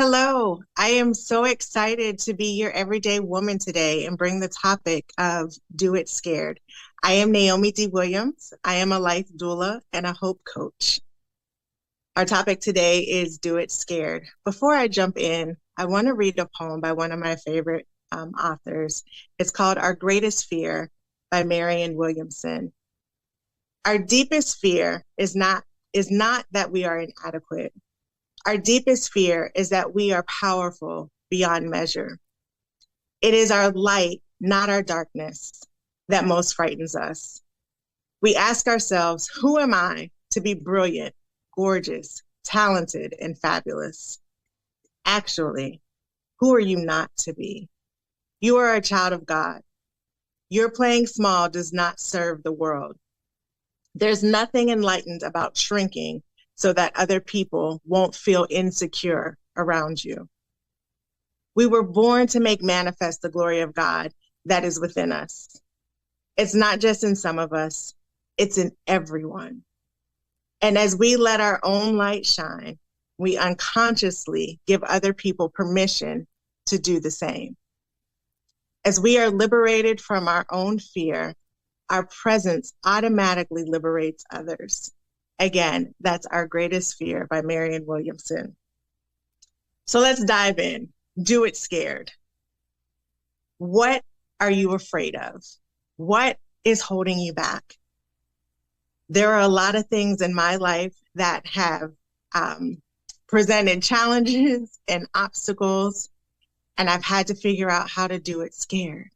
Hello, I am so excited to be your everyday woman today and bring the topic of Do It Scared. I am Naomi Williams. I am a life doula and a hope coach. Our topic today is Do It Scared. Before I jump in, I want to read a poem by one of my favorite authors. It's called Our Greatest Fear by Marianne Williamson. Our deepest fear is not that we are inadequate. Our deepest fear is that we are powerful beyond measure. It is our light, not our darkness, that most frightens us. We ask ourselves, who am I to be brilliant, gorgeous, talented, and fabulous? Actually, who are you not to be? You are a child of God. Your playing small does not serve the world. There's nothing enlightened about shrinking so that other people won't feel insecure around you. We were born to make manifest the glory of God that is within us. It's not just in some of us, it's in everyone. And as we let our own light shine, we unconsciously give other people permission to do the same. As we are liberated from our own fear, our presence automatically liberates others. Again, that's Our Greatest Fear by Marianne Williamson. So let's dive in. Do it scared. What are you afraid of? What is holding you back? There are a lot of things in my life that have presented challenges and obstacles, and I've had to figure out how to do it scared.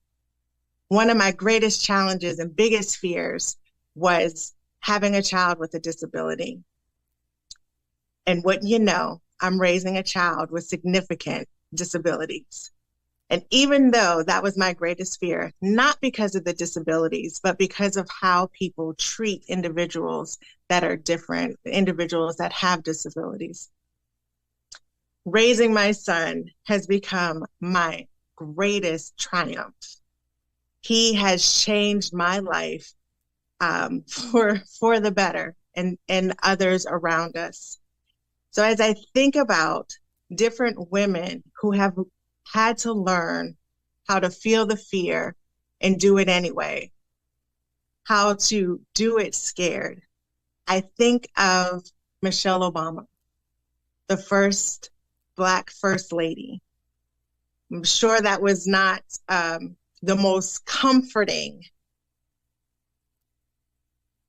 One of my greatest challenges and biggest fears was having a child with a disability. And what you know, I'm raising a child with significant disabilities. And even though that was my greatest fear, not because of the disabilities, but because of how people treat individuals that are different, individuals that have disabilities. Raising my son has become my greatest triumph. He has changed my life for the better and others around us. So as I think about different women who have had to learn how to feel the fear and do it anyway, how to do it scared, I think of Michelle Obama, the first Black First Lady. I'm sure that was not the most comforting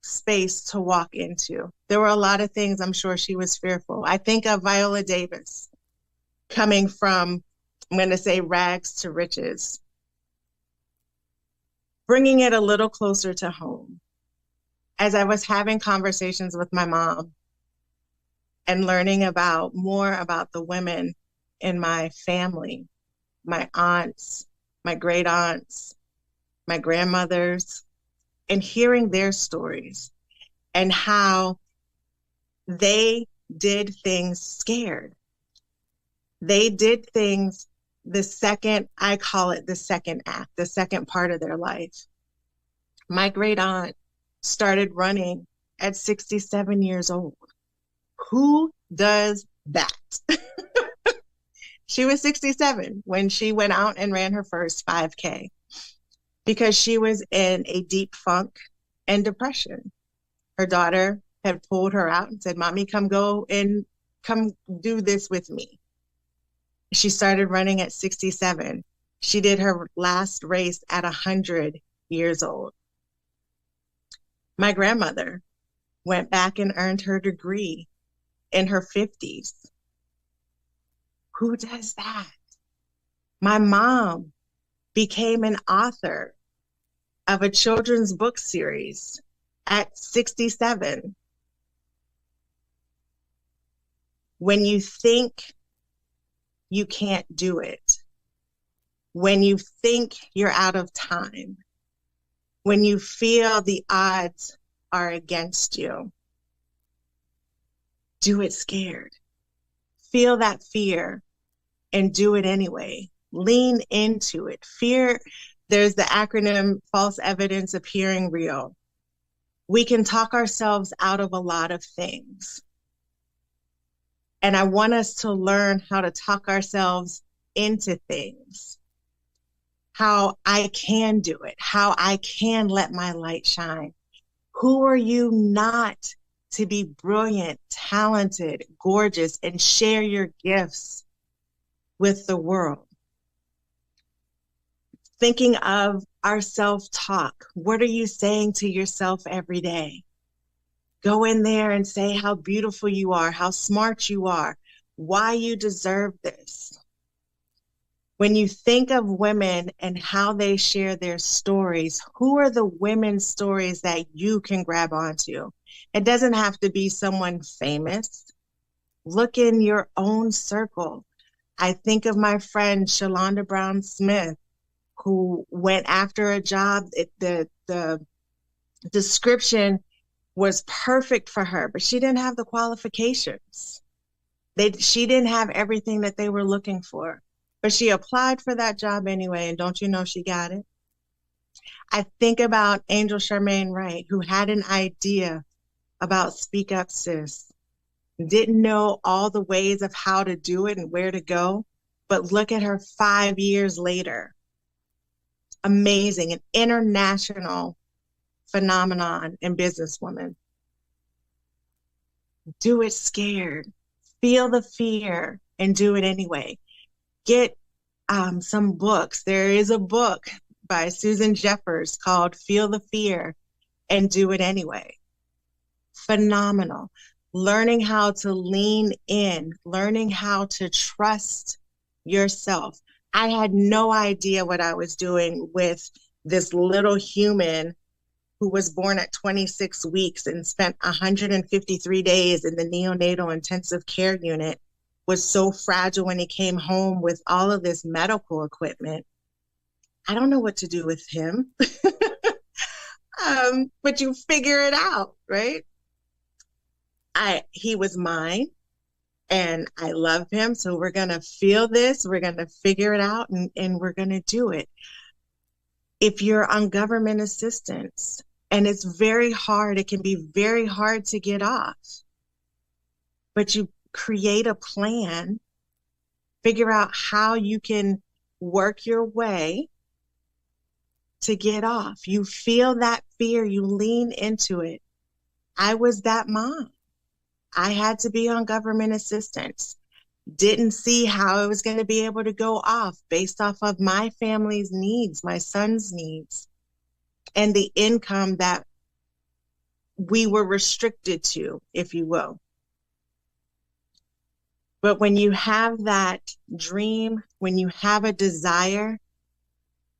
space to walk into. There were a lot of things I'm sure she was fearful. I think of Viola Davis coming from, I'm going to say, rags to riches, bringing it a little closer to home. As I was having conversations with my mom and learning more about the women in my family, my aunts, my great aunts, my grandmothers, and hearing their stories and how they did things scared. They did things I call it the second act, the second part of their life. My great aunt started running at 67 years old. Who does that? She was 67 when she went out and ran her first 5K. Because she was in a deep funk and depression. Her daughter had pulled her out and said, "Mommy, come do this with me." She started running at 67. She did her last race at 100 years old. My grandmother went back and earned her degree in her 50s. Who does that? My mom became an author of a children's book series at 67. When you think you can't do it, when you think you're out of time, when you feel the odds are against you, do it scared. Feel that fear and do it anyway. Lean into it. Fear, there's the acronym false evidence appearing real. We can talk ourselves out of a lot of things. And I want us to learn how to talk ourselves into things, how I can do it, how I can let my light shine. Who are you not to be brilliant, talented, gorgeous, and share your gifts with the world? Thinking of our self-talk. What are you saying to yourself every day? Go in there and say how beautiful you are, how smart you are, why you deserve this. When you think of women and how they share their stories, who are the women's stories that you can grab onto? It doesn't have to be someone famous. Look in your own circle. I think of my friend Shalonda Brown Smith, who went after a job. The description was perfect for her, but she didn't have the qualifications. She didn't have everything that they were looking for, but she applied for that job anyway, and don't you know she got it? I think about Angel Charmaine Wright, who had an idea about Speak Up Sis, didn't know all the ways of how to do it and where to go, but look at her 5 years later. Amazing, an international phenomenon and businesswoman. Do it scared. Feel the fear and do it anyway. Get some books. There is a book by Susan Jeffers called Feel the Fear and Do It Anyway. Phenomenal. Learning how to lean in, learning how to trust yourself. I had no idea what I was doing with this little human who was born at 26 weeks and spent 153 days in the neonatal intensive care unit, was so fragile when he came home with all of this medical equipment. I don't know what to do with him. But you figure it out, right? He was mine and I love him. So we're going to feel this, we're going to figure it out, and we're going to do it. If you're on government assistance, and it's very hard, it can be very hard to get off, but you create a plan, figure out how you can work your way to get off. You feel that fear, you lean into it. I was that mom. I had to be on government assistance. Didn't see how I was going to be able to go off based off of my family's needs, my son's needs, and the income that we were restricted to, if you will. But when you have that dream, when you have a desire,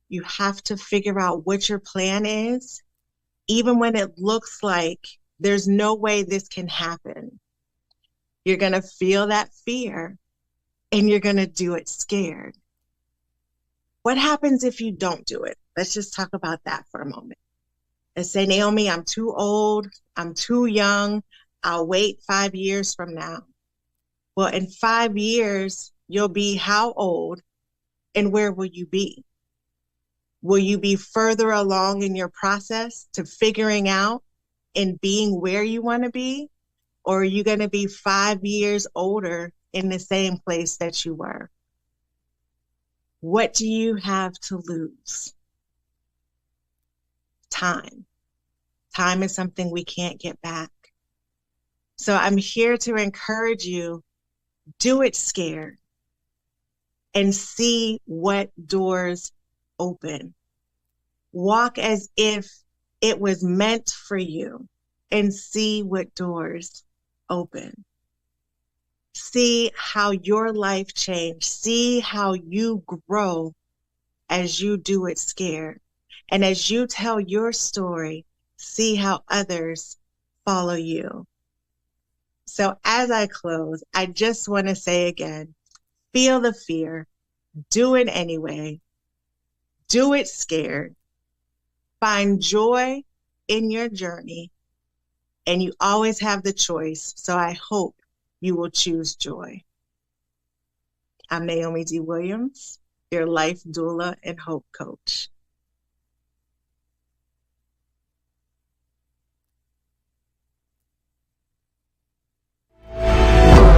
you have to figure out what your plan is, even when it looks like there's no way this can happen. You're going to feel that fear and you're going to do it scared. What happens if you don't do it? Let's just talk about that for a moment. Let's say, Naomi, I'm too old, I'm too young, I'll wait 5 years from now. Well, in 5 years, you'll be how old and where will you be? Will you be further along in your process to figuring out and being where you want to be? Or are you going to be 5 years older in the same place that you were? What do you have to lose? Time. Time is something we can't get back. So I'm here to encourage you, do it scared and see what doors open. Walk as if it was meant for you and see what doors open. See how your life changed. See how you grow as you do it scared. And as you tell your story, see how others follow you. So as I close, I just want to say again, feel the fear, do it anyway, do it scared, find joy in your journey, and you always have the choice. So I hope you will choose joy. I'm Naomi D. Williams, your life doula and hope coach.